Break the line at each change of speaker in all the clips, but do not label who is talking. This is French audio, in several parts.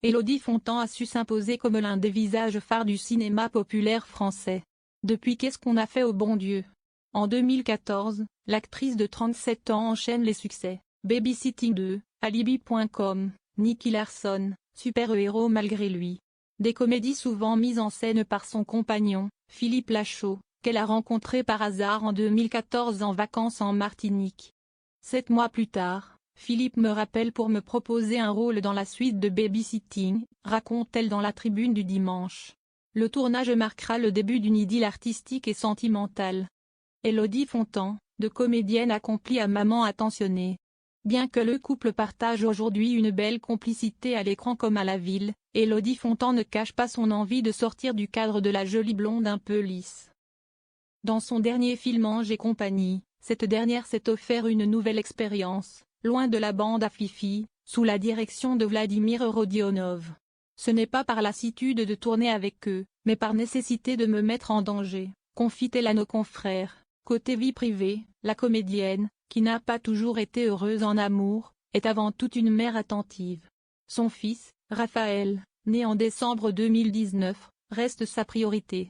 Élodie Fontan a su s'imposer comme l'un des visages phares du cinéma populaire français. Depuis Qu'est-ce qu'on a fait au bon Dieu? En 2014, l'actrice de 37 ans enchaîne les succès. Babysitting 2, Alibi.com, Nicky Larson, super-héros malgré lui. Des comédies souvent mises en scène par son compagnon, Philippe Lachaud, qu'elle a rencontré par hasard en 2014 en vacances en Martinique. 7 mois plus tard, Philippe me rappelle pour me proposer un rôle dans la suite de Babysitting, raconte-t-elle dans la Tribune du dimanche. Le tournage marquera le début d'une idylle artistique et sentimentale. Élodie Fontan, de comédienne accomplie à maman attentionnée. Bien que le couple partage aujourd'hui une belle complicité à l'écran comme à la ville, Élodie Fontan ne cache pas son envie de sortir du cadre de la jolie blonde un peu lisse. Dans son dernier film Ange et compagnie, cette dernière s'est offert une nouvelle expérience, loin de la bande à Fifi, sous la direction de Vladimir Rodionov. Ce n'est pas par lassitude de tourner avec eux, mais par nécessité de me mettre en danger, confie-t-elle à nos confrères. Côté vie privée, la comédienne, qui n'a pas toujours été heureuse en amour, est avant tout une mère attentive. Son fils, Raphaël, né en décembre 2019, reste sa priorité.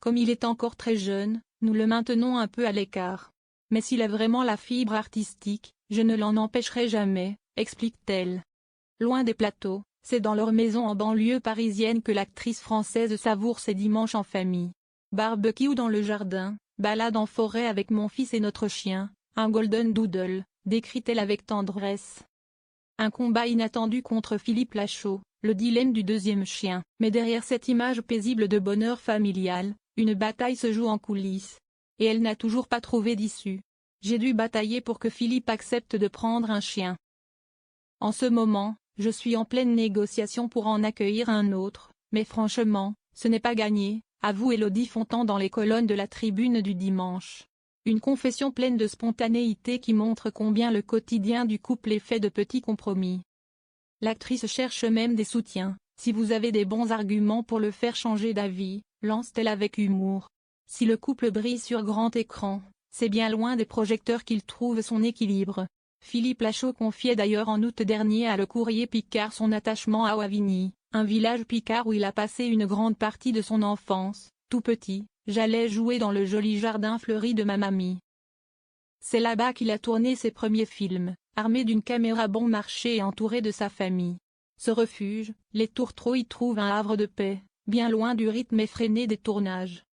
Comme il est encore très jeune, nous le maintenons un peu à l'écart. Mais s'il a vraiment la fibre artistique, je ne l'en empêcherai jamais, explique-t-elle. Loin des plateaux, c'est dans leur maison en banlieue parisienne que l'actrice française savoure ses dimanches en famille. Barbecue dans le jardin, balade en forêt avec mon fils et notre chien, un golden doodle, décrit-elle avec tendresse. Un combat inattendu contre Philippe Lachaud, le dilemme du deuxième chien. Mais derrière cette image paisible de bonheur familial, une bataille se joue en coulisses. Et elle n'a toujours pas trouvé d'issue. J'ai dû batailler pour que Philippe accepte de prendre un chien. En ce moment, je suis en pleine négociation pour en accueillir un autre, mais franchement, ce n'est pas gagné, avoue Élodie Fontan dans les colonnes de la Tribune du dimanche. Une confession pleine de spontanéité qui montre combien le quotidien du couple est fait de petits compromis. L'actrice cherche même des soutiens. Si vous avez des bons arguments pour le faire changer d'avis, lance-t-elle avec humour. Si le couple brille sur grand écran, c'est bien loin des projecteurs qu'il trouve son équilibre. Philippe Lachaud confiait d'ailleurs en août dernier à Le Courrier Picard son attachement à Wavigny, un village picard où il a passé une grande partie de son enfance. Tout petit, j'allais jouer dans le joli jardin fleuri de ma mamie. C'est là-bas qu'il a tourné ses premiers films, armé d'une caméra bon marché et entouré de sa famille. Ce refuge, les Tourtereaux y trouvent un havre de paix, bien loin du rythme effréné des tournages.